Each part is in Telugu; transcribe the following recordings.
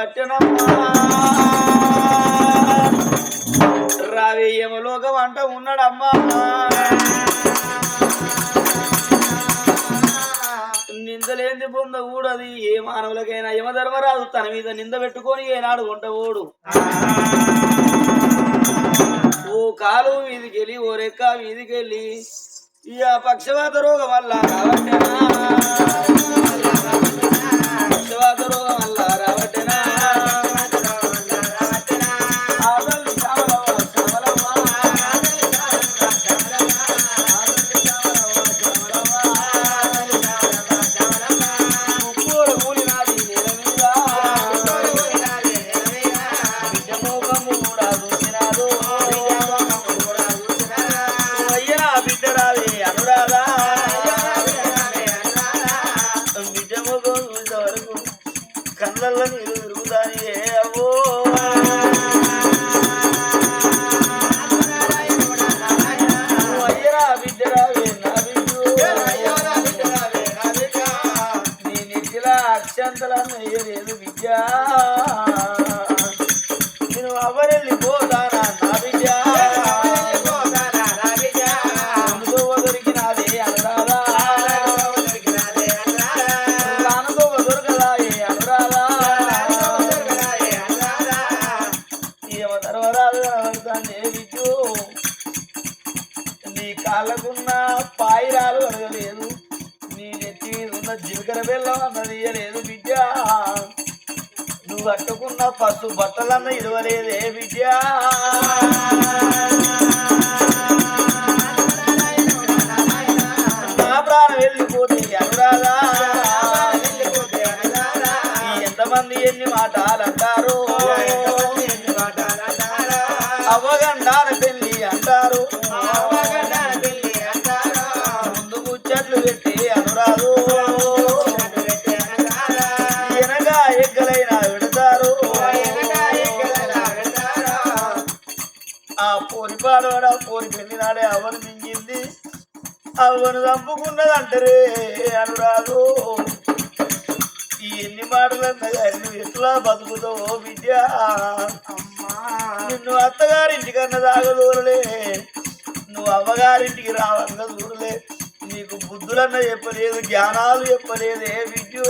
రావట్టెనమ్మా రావేయమ లోకం అంట ఉన్నాడమ్మా నిందలేంది పొందకూడదు ఏ మానవులకైనా యమధర్మరాజు తన మీద నింద పెట్టుకొని ఏనాడు వంటవోడు ఓ కాలు వీధికెళ్ళి ఓ రెక్క వీధికెళ్ళి ఇక పక్షవాత రోగం వల్ల రావట్టెనా పక్షవాత రోగం వల్ల రావట్టెనా అక్షంతలన్నయ్యలేదు విద్య నేను అవరెళ్ళిపోతానా నా విద్య దొరికినాదే అనరాదా అనుభవ దొరకదాయే అనరాదా ఏమ తర్వరాదు కనబడతానే విద్యు నీ కాళ్ళకున్న పాయిరాలు అడగలేదు నీ నెత్తి మీద ఉన్న జీవికర బెల్లం అన్నది ఇయ్యలేదు విద్య నువ్వు కట్టుకున్న పసు బట్టలన్న ఇడవలేదే విద్య నా ప్రాణం వెళ్ళిపోతే అనురాదా ఎంతమంది ఎన్ని మాటలు అంటారు అవ్వగండాన పెళ్ళి అంటారు ముందు ముచ్చట్లు పెట్టి అనురాదు ఎనగా ఎగ్గలైనా పెడతారు ఆ పోరి పాడవాడు ఆ పోరి పెళ్లి నాడే అవ్వను మింగింది అవ్వను చంపుకున్నదంటారే అనురాదు ఈ ఎన్ని మాటలన్నా నువ్వు ఎట్లా బతుకుతావో విద్య నిన్ను అత్తగారింటికన్నా దాగదూరలే నువ్వు అమ్మగారింటికి రావంగా చూడలే నీకు బుద్ధులన్నా చెప్పలేదు జ్ఞానాలు చెప్పలేదే విద్యు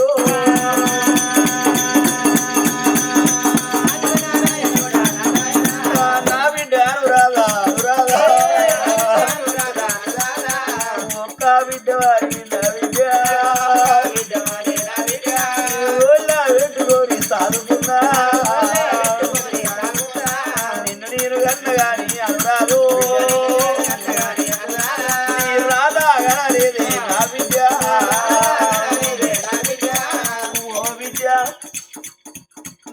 నా బిడ్డ అనురాధ అనురాధ ఒక్క బిడ్డ వారి విద్య పెట్టుకొని సాదుకున్నా నిన్ను నేను కన్న గాని అనురాదు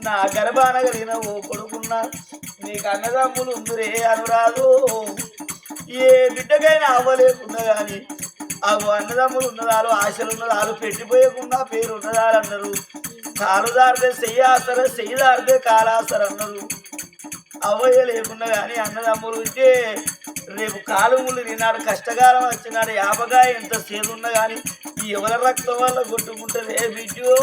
నా గర్భాన కలిగిన ఓ కొడుకున్నా నీకు అన్నదమ్ములు ఉందిరే అనురాదు ఏ బిడ్డకైనా అవ్వలేకున్నా గాని అవు అన్నదమ్ములు ఉన్నదాలు ఆశలు ఉన్నదాలు పెట్టిపోయకుండా పేరు ఉన్నదాలు అన్నారు కాలు దారితే చెయ్యాసర చెయ్యి దారితే కాలాసరు అన్నారు అవ్వయ్య లేకున్నా కానీ అన్నదమ్ములు ఉంటే రేపు కాలు ముళ్ళు తిన్నాడు కష్టకాలం వచ్చినాడు యాపకాయ ఎంత సేదున్నా కానీ ఈ ఎవరి రక్తం వల్ల కొట్టుకుంటుంది ఏ బిడ్డో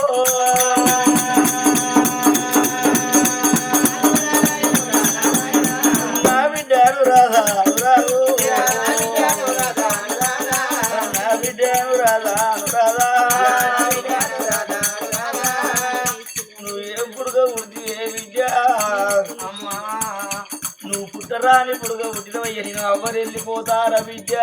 నా బిడ్డ అనురాధా అనురాదు నా బిడ్డ అనురాధా అనురాధా నువ్వు ఏం పుడుగా పుట్టి ఏ విద్య అమ్మా నువ్వు పుట్టరాని పుడుగా పుట్టినవయ్య నేను ఎవరు వెళ్ళిపోతారా విద్య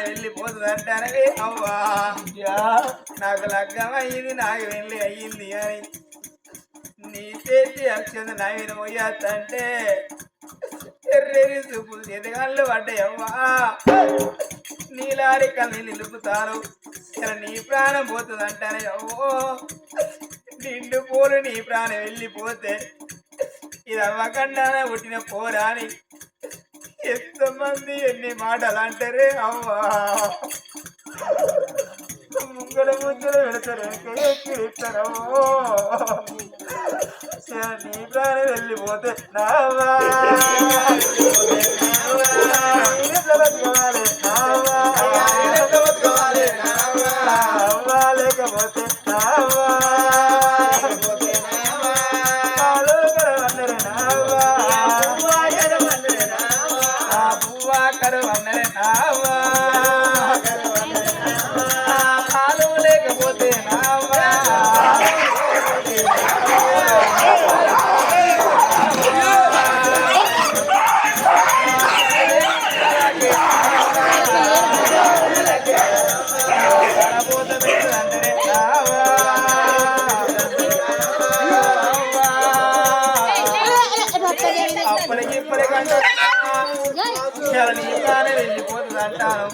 వెళ్ళిపోతుందంటే అవ్వా నాకు లగ్గం అయ్యింది నాకు వెళ్ళి అయ్యింది అని నీ చేతి అక్షంత నవీన పోయేస్తంటే ఎర్రెరి చూపులు ఎదగాళ్ళు పడ్డాయవ్వా నీలారి కళ్ళు నిలుపుతారు ఇలా నీ ప్రాణం పోతుంది అంటానే అవ్వో నిండు పోలు నీ ప్రాణం వెళ్ళిపోతే ఇది అవ్వకుండానే పుట్టిన పోరాని ఎంతమంది ఎన్ని మాటలు అంటారే అవ్వా ముంగడ ముద్దలు పెడతారు ఎక్కిరిస్తారమ్మో నీ ప్రాణం వెళ్ళిపోతే నావా లేకపోతే నావా పువ్వా కరవన్నరే నావా కాలు లేకపోతే నావా అప్పటికి ఇప్పటికంటే నీగానే వెళ్ళిపోతుంది అంటాను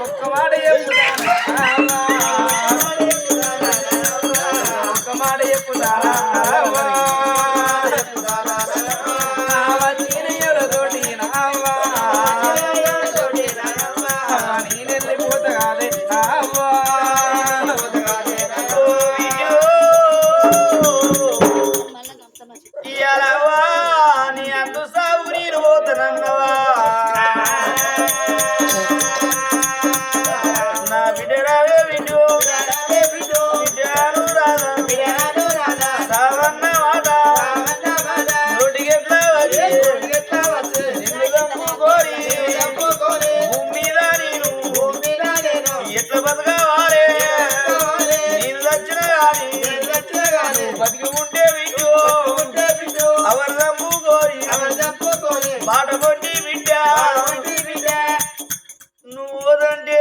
ఒక్క మాట చెప్పుతాను ఒక్క మాట చెప్పుతారా తోటి నావా నేను వెళ్ళిపోతా కాదే నావా ఇయ్యాలవా నీ అందు సాగు నేను పోతానన్నవా నా బిడ్డరావే బిడ్డు బిడ్డాను రాదా సావన్న మాట నోటికెట్లా వచ్చి నిన్ను చంపుకోరి భూమి మీద నేను ఎట్లా బతకవాలి నేను చచ్చిన గాని బతికి ఉంటే బిడ్డు అవర్ చంపుకోరి బాట కొట్టి బిడ్డ నువ్వు వదంటే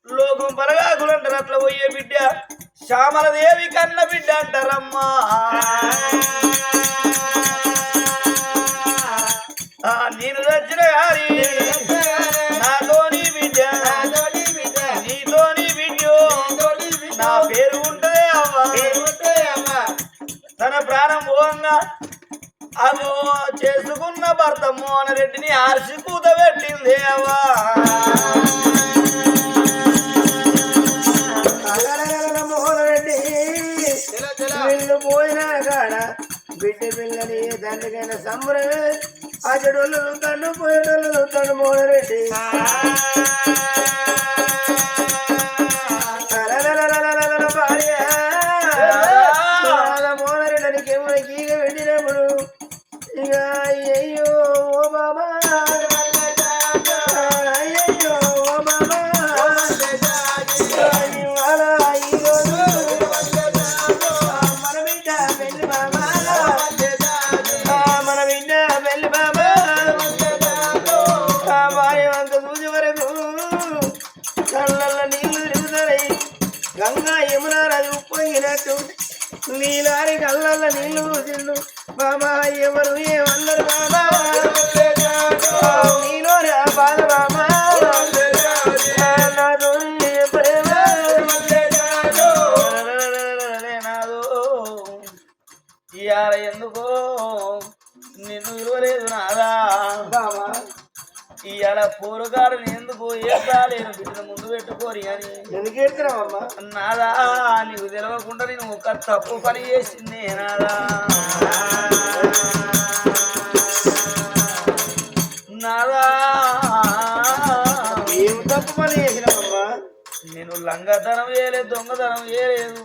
లోకం పరగాకులు అంటారు అట్లా పోయే బిడ్డ శ్యామలదేవి కన్న బిడ్డ అంటారమ్మా నేను వచ్చిన గారి నాతోని బిడ్డ నీతోని బిడ్డ నా పేరు ఉంటదే అవ్వ తన ప్రాణం పోవంగా అదో చేసుకున్న భర్త మోహనరెడ్డిని ఆర్సి కూత పెట్టింది అవ్వా మోహనరెడ్డి వీళ్ళు పోయినా కాడ బిడ్డ పిల్లని తండ్రికైనా సంబరమే ఆ చెడు తను పోయేటోళ్ళు తను మోహనరెడ్డి భార్య మోహనరెడ్డికి ఏమైనా గీగ వెళ్ళినప్పుడు ఇక అయ్యో ఓ బాబా అయ్యో ఓ బాబా మన బిడ్డ పెళ్లి బాబా మన బిడ్డ పెళ్లి బాబా భార్య అంత చూసి వరకు కళ్ళల్లో నీళ్లు తిరుగుతాయి గంగా యమునా నది ఉప్పొంగినట్టు నీలారి కళ్ళల్లో నీళ్లు చూసిండు బాబా ఎవరు ఏమన్నారు బాబా నీలో బాధ బాబా నాతో ఇవాళ ఎందుకో నిన్ను విలువలేదు నాదా బాబా ఇవాళ పోరుగాడని ఎందుకు ఏసాలేను బిడ్డను ముందు పెట్టుకోరి అని ఎందుకు ఎడుతున్నావమ్మా నాదా నీకు తెలవకుండా నేను ఒక తప్పు పని చేసింది నాదా నాదా ఏం తప్పు పని చేసినావమ్మా నేను లంగతనం వేయలేదు దొంగతనం వేయలేదు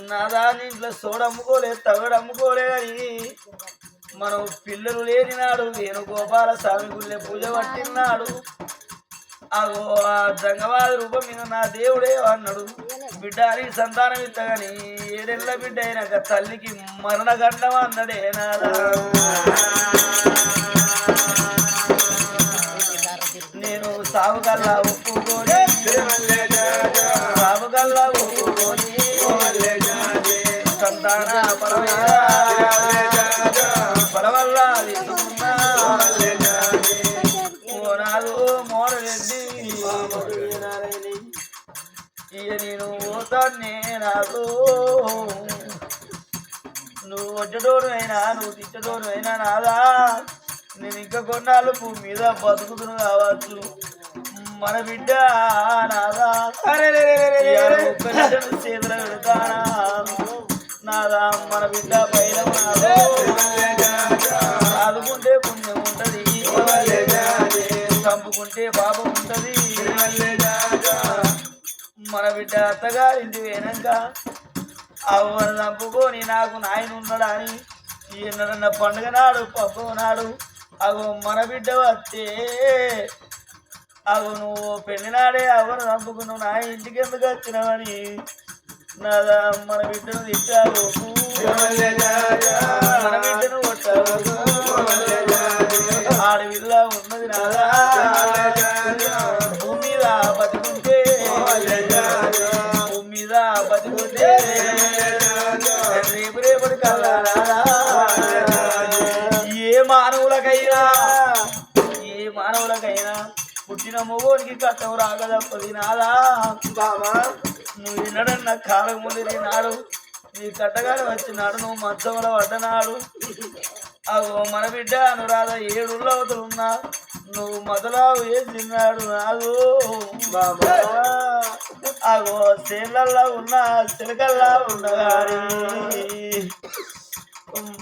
నాదా ఇంట్లో సోడమ్ముకోలేదు తగడమ్ముకోలే అని మనం పిల్లలు లేని నాడు వేణుగోపాల స్వామి గుళ్ళే పూజ పట్టినాడు అగో ఆ జంగవాది రూపం మీద నా దేవుడే అన్నాడు బిడ్డ అని సంతానం ఇత్తగాని ఏడెళ్ళ బిడ్డ అయినాక తల్లికి మరణగండం అన్నడే నాదా నేను సాగుకల్లా ఒప్పుకొని సాగుకల్లా ఒప్పుకొని సంతాన పరమైన ఇక నేను పోతానే నాకు నువ్వు వచ్చేటోడు అయినా నువ్వు తిట్టేటోడు అయినా నాదా నేను ఇంకా కొన్నాళ్ళు భూమి మీద బతుకుతును కావచ్చు మన బిడ్డ నాదా చేతుల పెడతానా నాదా మన బిడ్డ పైన ఆదుకుంటే పుణ్యం ఉంటది చంపుకుంటే పాపం ఉంటది మన బిడ్డ అత్తగారింటి పోయినాక అవ్వను చంపుకొని నాకు నాయన ఉన్నాడా అని ఎన్నడన్న పండుగ నాడు పప్పు నాడు అగో మన బిడ్డ వస్తే అగో నువ్వు పెళ్లి నాడే అవ్వను చంపుకున్నావు నా ఇంటికి ఎందుకు వచ్చినావని నాదా మన బిడ్డను తిట్టావు మన బిడ్డను కొట్టావు ఆడవిల్ల ఉన్నది నాదా భూమి మీద బతుకుంటే భూమి మీద బతుకుంటే రేపు రేపటి కల్లా ఏ మానవులకైనా పుట్టిన మొగోనికి కట్టం రాగదప్పది నాదా బాబా నువ్వు వినడన్న కాలం ముందు నాడు నీ కట్టగానే వచ్చినాడు నువ్వు మత్సంలో పడ్డనాడు అగో మన బిడ్డ అనురాధ 7 ఉన్నా నువ్వు మొదలావు వేసినాడు నాదు బాబా అగో చేళ్ళల్లా ఉన్నా చిలకల్లా ఉండగాని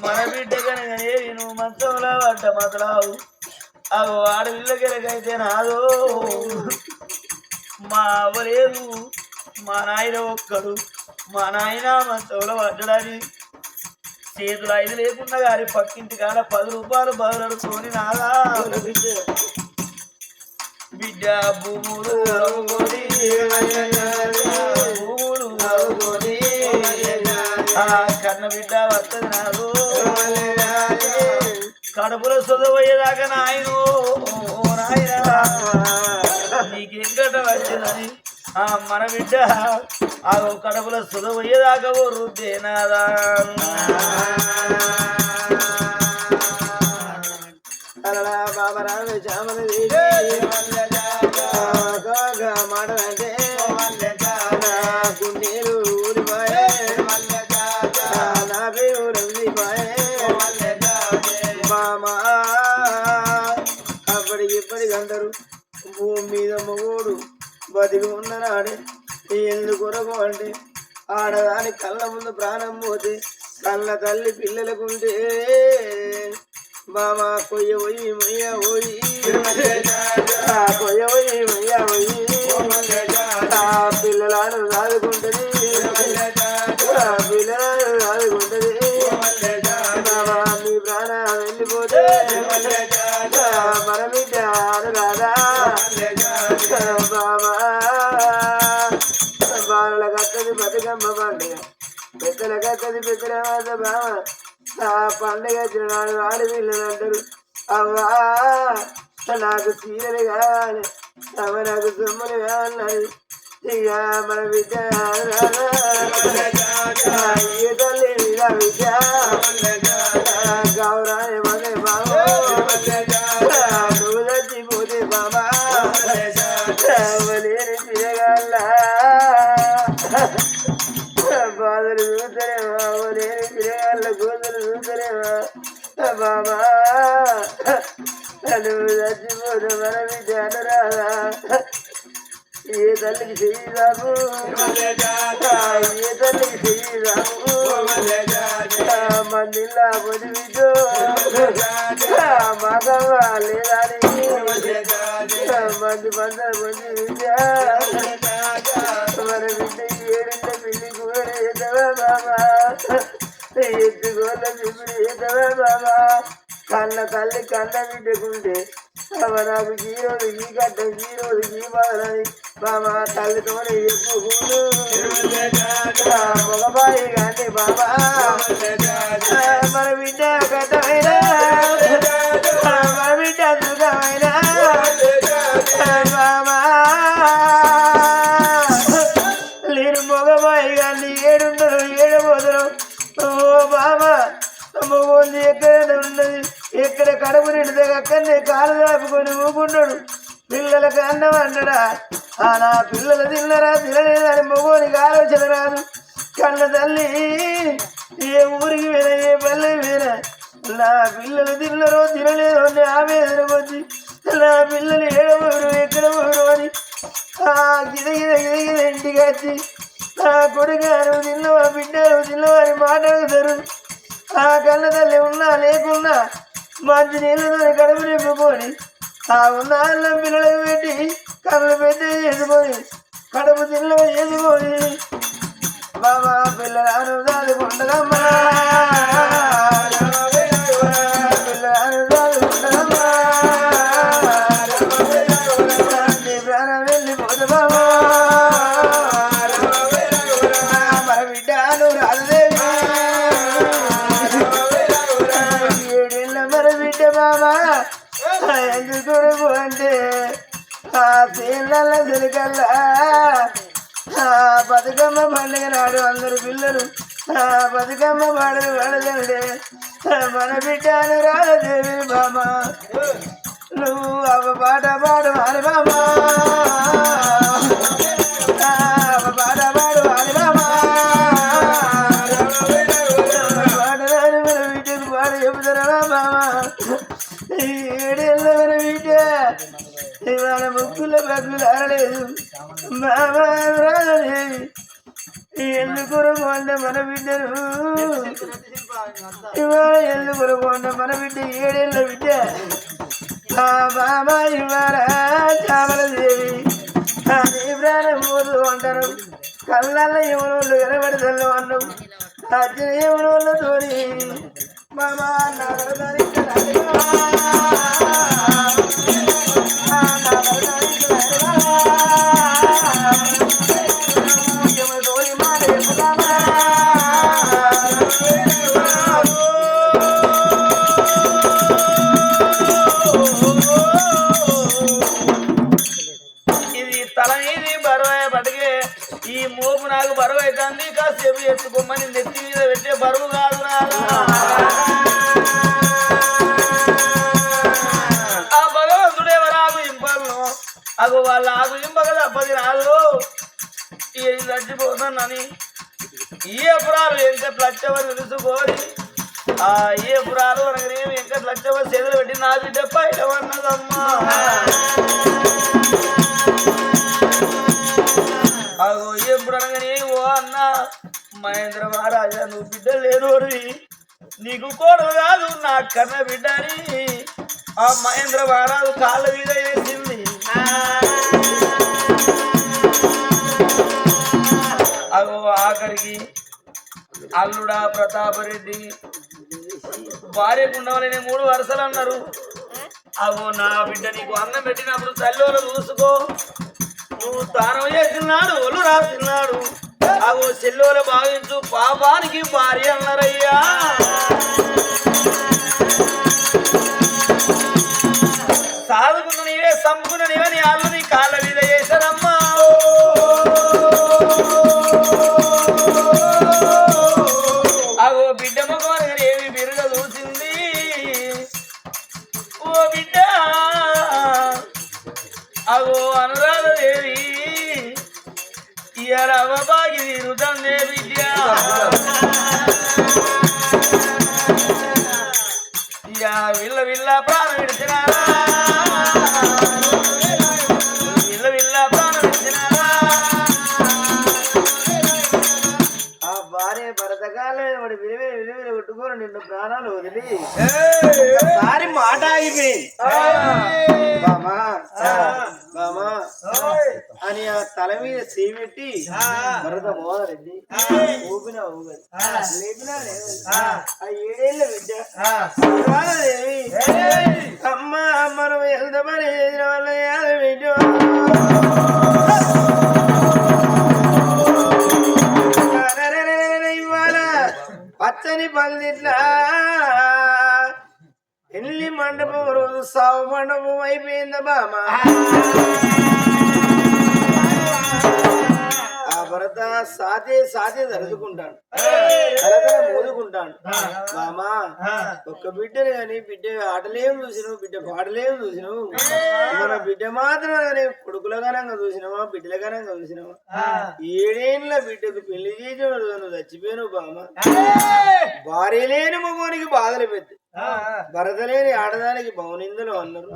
మన బిడ్డ కనుకనే నువ్వు మత్సంలో పడ్డ మొదలావు అగో ఆడపిల్లకెరకైతే నాదో మా అవ్వలేదు మా నాయన ఒక్కడు మా నాయన మత్సంలో పడ్డడని చేతులు 5 లేకుండా గారి పక్కింటి కాడ 10 రూపాయలు బదులడుకొని నాదా బిడ్డ భూములు కన్న బిడ్డ వస్తుంది నాదు కడుపులో చదువయ్యేదాకా నాయను నాయన నీకెంకట వచ్చిందని మన బిడ్డ ఆ కడుపులో చదువయ్యేదాకా ఓ రుద్దేనాదా బాబరా చామల మాటలంటే గుండెలు ఊరిపోయే నా పేరు మామా అప్పటికిప్పటికి అందరూ భూమి మీద మొగోడు బతికి ఉన్ననాడే ఎందుకొరకు అంటే ఆడదాని కళ్ళ ముందు ప్రాణం పోతే కళ్ళ తల్లి పిల్లలకుంటే బామా కొయ్య పోయి మయ్య పోయి కొయ్య పోయి మయ్య పోయి పిల్లలను రాదుకుంటది పిల్లలను రాదుకుంటది బామా మీ ప్రాణం వెళ్ళిపోతే మన బిడ్డ రాదా బామా బాలల కత్తది బతుకమ్మ పండుగ పెద్దల కత్తది పెద్దల వాత బామ ఆ పండుగ వచ్చిన నాడు ఆడపిల్లలు అంటారు అవ్వా నాకు చీరలు కావాలి అవ నాకు సొమ్ములు కావాలన్నది ఇక మన బిడ్డ ఏ తల్లి బిడ్డ గౌరాన్ని మనే బాబా నువ్వు చచ్చిపోతే బాబా లేని తిరగల్లా బాధలు చూసరేమా లేని తిరగల్ల కూతురు చూసరేమా బాబా నువ్వు చచ్చిపోతే మన బిడ్డ అనరాదా ఏ తల్లికి చెయ్యి రాము ఏ తల్లికి చెయ్యి రాము మందిలా పొడి బిడ్డో మగవ లేదని మంది పందర పొంది బిడ్డ మన బిడ్డ 7 పిల్లి కూర ఎదవా బాబా ఎత్తుకోళ్ళ పిప్పుడు ఎదవా బాబా కన్న తల్లి కన్న బిడ్డకుంటే నాకు గీరోడు ఈ గడ్డ గీరోడు ఈ బాధని బాబా తల్లితోనే చెప్పుకోను మగబాయి కానీ బాబా మన బిడ్డ కథమైన మన బిడ్డ సుఖమైన బాబా లేరు మగబాయి కానీ 7 ఏడబోదరు ఓ బాబా మొగోంది ఎక్కడ ఉన్నది ఎక్కడ కడుపు నిండుగా అక్కడనే కాలు దాపుకొని ఊపుకున్నాడు పిల్లలకు అన్నం అన్నడా నా పిల్లలు తిన్నరా తినలేదని మగోనికి ఆలోచన రాదు. కన్న తల్లి ఏ ఊరికి వేరే ఏ పల్లె వేరే నా పిల్లలు తిన్నరో తినలేదో అని ఆవేదన వచ్చి నా పిల్లలు ఏడవరు ఎక్కడ పోరు అని గిద గిద గిద గిద ఇంటికి వచ్చి నా కొడుగారు తిన్నవా బిడ్డలు తిన్నవారి మాట్లాడుతారు. ఆ కన్న తల్లి ఉన్నా లేకున్నా మంచి నీళ్ళతో కడుపు నింపుకొని ఉన్న అన్నం పిల్లలకు పెట్టి కళ్ళు పెట్టి చేసుకొని కడుపు తిన్నవ చేసుకొని బాబా పిల్లలను దాదుకుంటదమ్మా పిల్లలను దాదుకుంటదమ్మా నీ ప్రాణం వెళ్ళిపోతామా మన బిడ్డను రాజదేవి ఏడేళ్ళ మన బిడ్డ బాబా ఎందుకు అంటే ఆ పిల్లల తిరగల్లా బతుకమ్మ పండుగ నాడు అందరు పిల్లలు బతుకమ్మ పాడలు పాడదండే మన బిడ్డను రాజదేవి బామా నువ్వు అవ పాట పాడు వారి బామా అవ పాట పాడు వారి బామా పాడరాని మన బిడ్డకు పాట చెబుతారా బామా ఏడేళ్ళ మన బిడ్డ ఇవాళ ముక్కుల బతులు ఆరలేదు బాబాదేవి ఎందుకు కొండ మన బిడ్డను ఇవాళ ఎందుకు కొండ మన బిడ్డ ఏడేళ్ళ బిడ్డ ఆ బాబా ఇవాళ చామలదేవి నీ ప్రాణం పోతూ అంటారు. కళ్ళల్లో యమునోళ్ళు కనబడతల్లో అన్నావు అచ్చిన యమునోళ్ళతోని బాబా ఇది తల మీది బరువు పడిగే ఈ మోపు నాకు బరువు అవుతుంది కాసేపు ఎత్తుకోమని నెత్తి మీద పెట్టే బరువు కాదు ఆ భగవంతుడేవరాకు ఇంపలను అగు వాళ్ళ ఆకు ఇంపక తప్పది రాదు చచ్చిపోతానని ఏ పురాలు వెంకట లక్షవరు తెలుసుకోని ఆ ఏ పురాలు అనగానే వెంకట లక్షవరు చేతులు పెట్టి నా బిడ్డ పైటవన్నదమ్మా అగో ఎప్పుడు అనగానే ఓ అన్న మహేంద్ర మహారాజా నువ్వు బిడ్డ లేరోరి నీకు కోడలు కాదు నా కన్న బిడ్డని ఆ మహేంద్ర మహారాజు కాళ్ళ మీద వేసింది. అగో ఆఖరికి అల్లుడా ప్రతాపరెడ్డి భార్యకు ఉండవలని 3 వరుసలు అన్నారు. అగో నా బిడ్డ నీకు అన్నం పెట్టినప్పుడు తల్లిలో చూసుకో నువ్వు తానం చేస్తున్నాడు ఒళ్ళు రాస్తున్నాడు అగో చెల్లోల భావించు పాపానికి భార్య అన్నారయ్యా. సాగుకున్న నీవే సంపుకున్న నీవే నీ అల్లు నీ కాళ్ళ మీద చేశారమ్మా. అగో బిడ్డ ముఖం ఏమి బిరుగ చూసింది ఓ బిడ్డ అగో అనురాధదేవి ఇయల అవబాగి తీరుతందే బిడ్డ ఇక విల్ల విల్ల ప్రాణం విడిచినారా విల్ల విల్ల ప్రాణం విడిచినారా ఆ భార్య భరతకాలే వాడి విలువ విలువలు కొట్టుకొని నిన్ను ప్రాణాలు వదిలి సారి మాట ఆగిపోయింది బామా అని ఆ తల మీద చేపెట్టి భరత మోదరెడ్డి ఊపిన ఊగది లేపినా లేదు ఆ 7 ఏళ్ళ బిడ్డ అమ్మ మనం వెళ్దామని వల్ల బిడ్డ ఇవాళ పచ్చని పల్లిట్లా పెళ్లి మండపం రోజు సావు మండపం అయిపోయిందా బామా. ఆ భరత సాతే సాతే తరుచుకుంటాను కలకల మోదుకుంటాను మామా ఒక్క బిడ్డను గాని బిడ్డ ఆటలేం చూసినావు బిడ్డ పాటలేం చూసినావు మన బిడ్డ మాత్రం కొడుకుల ఘనంగా చూసినావా బిడ్డల ఘనంగా చూసినావా 7 ఏళ్ళ బిడ్డకు పెళ్లి చేసిన నువ్వు చచ్చిపోయాను బామ భార్య లేని మగోనికి బాధలు పెట్టి భరత లేని ఆడదానికి బౌనిందులు అన్నారు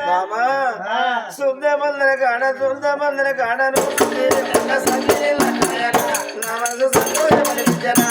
మామా శుద్ధ బంధన కాడను సంతోషమనిపించనా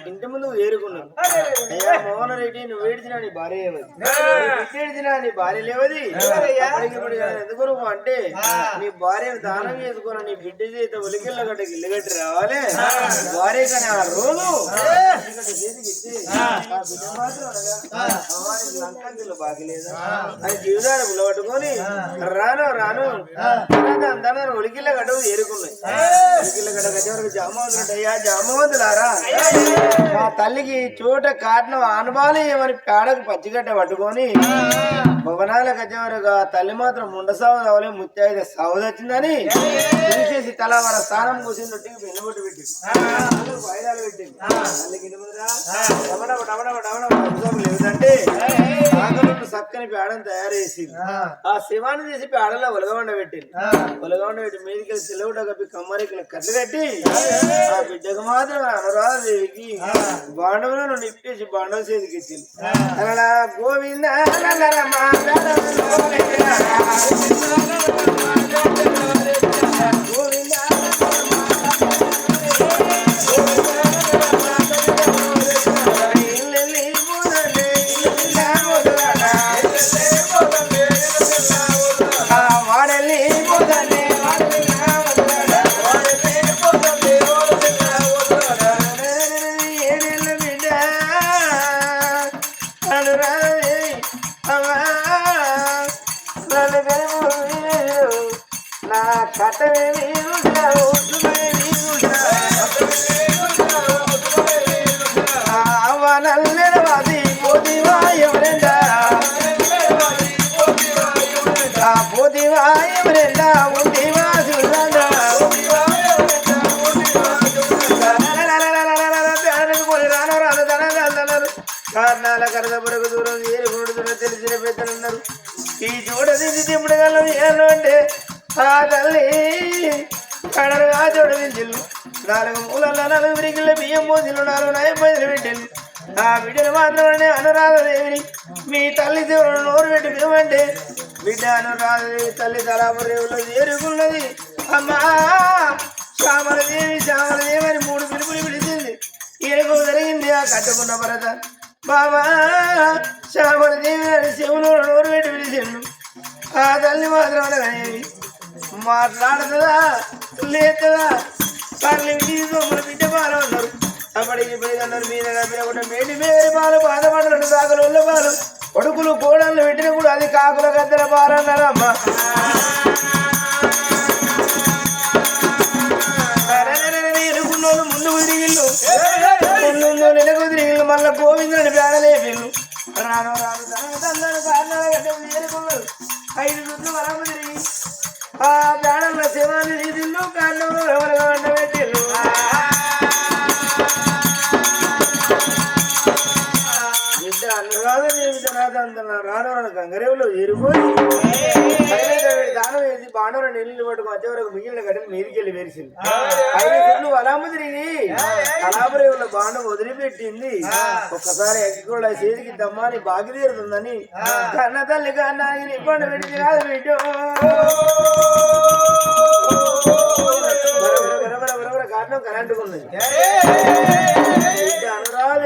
ఇంటి ముందు ఏరుకున్నాను అయ్యా మోహన్ రెడ్డి నువ్వు ఏడిచినా నీ భార్య ఏడిచినా నీ భార్య లేవది ఎందుకు నువ్వు అంటే నీ భార్య దానం చేసుకోవాలి నీ బిడ్డ చేత ఉలికిళ్ళ గడ్డకి ఇల్లు కట్టి రావాలి భార్య కానీ ఆ రోజు లంకంలో బాగలేదా అని జీవితాన్ని పులబట్టుకొని రాను రాను అంతా ఉలికిళ్ళ గడ్డ ఏరుకున్నాయి ఉలికిళ్ళ గడ్డ కట్టే వరకు జామవంతులు అయ్యా జామవంతులారా మా తల్లికి చోట కాటనం ఆనబాలి ఏమని పేడకు పచ్చిగడ్డ పట్టుకొని భవనాల గజవరగా తల్లి మాత్రం ముండసావు తవలే ముత్తాయిద సాగు వచ్చిందని తీసేసి తల వార స్థానం కూర్చుని నొట్టికి పెన్నుబొట్టు పెట్టింది వాయిదాలు పెట్టింది తల్లికి లేదంటే చక్కని పేడను తయారు చేసింది ఆ శివాన్ని తీసి పేడలో ఉలగవండ పెట్టింది ఉలగవండ పెట్టి మీదికి సిలవుట కప్పి కమ్మరికలు కట్లు కట్టి ఆ బిడ్డకు మాత్రం అనురాధదేవికి బాండవులను నిప్పేసి బాండవ చేతికి ఇచ్చింది అలా గోవింద గోవింద కారణాల కరద పొరకు దూరం ఏరుకుంటున్న తెలిసిన పెద్దలున్నారు ఈ చూడది తిప్పుడు గల్లం ఏను అంటే ఆ తల్లి కడలు ఆ చూడదించులు 4 మూలల 4 విరిగిళ్ళ బియ్యం పోసిలు 4 నయం పైసలు పెట్టిండు ఆ బిడ్డను మాత్రమే అనురాధదేవిని మీ తల్లి దేవుడు నోరు పెట్టి పిలువంటే బిడ్డ అనురాధదేవి తల్లి తలాపరేవులో చేరుకున్నది అమ్మా శ్యామలదేవి శ్యామలదేవి అని 3 పిలుపులు పిలిచింది ఈయనకు జరిగింది ఆ కట్టుకున్న భరత బాబా శ్యామలదేవి అని శివులు నోరు పెట్టి పిలిచిండు ఆ తల్లి మాత్రం అనగానేవి మాట్లాడుతుందా లేతుందా తల్లి మన బిడ్డ పాలు అన్నారు అప్పటికి పోయిదన్నారు మీద పిలకుండా మేటి మేరి పాలు బాధపడలు కాకుల పాలు కొడుకులు కోడళ్ళు పెట్టిన కూడా అది కాకుల గద్దల పాలు అన్నారు అమ్మ ఎనుకున్నోళ్ళు ముందు కుదిరిగిళ్ళు ముందు నెల కుదిరిగిళ్ళు మళ్ళా గోవిందుని పేడలేపిళ్ళు రాను రాను తన కారణాలు ఎనుకున్నారు 5 చుట్లు వరం తిరిగి ఆ ప్రాణంలో శివాన్ని తీసిళ్ళు కారణంలో ఎవరుగా వండబెట్టిళ్ళు రాను గంగరేవులో ఎరిపోయి దానం వేసి బాణంలో నీళ్ళు పట్టుకు మధ్య వరకు మిగిలిన గడ్డలు మీదికి వెళ్ళి వేసింది 5 చుట్లు వలాము తిరిగి కళాపురేవులో బాణం వదిలిపెట్టింది ఒక్కసారి ఎగ్గికోళ్ళ చేతికి దమ్మాని బాగి తీరుతుందని కన్న తల్లి కన్నానికి ఇబ్బంది పెట్టి కాదు బిడ్డ కారణం కరెంటుకున్నది అనురాధ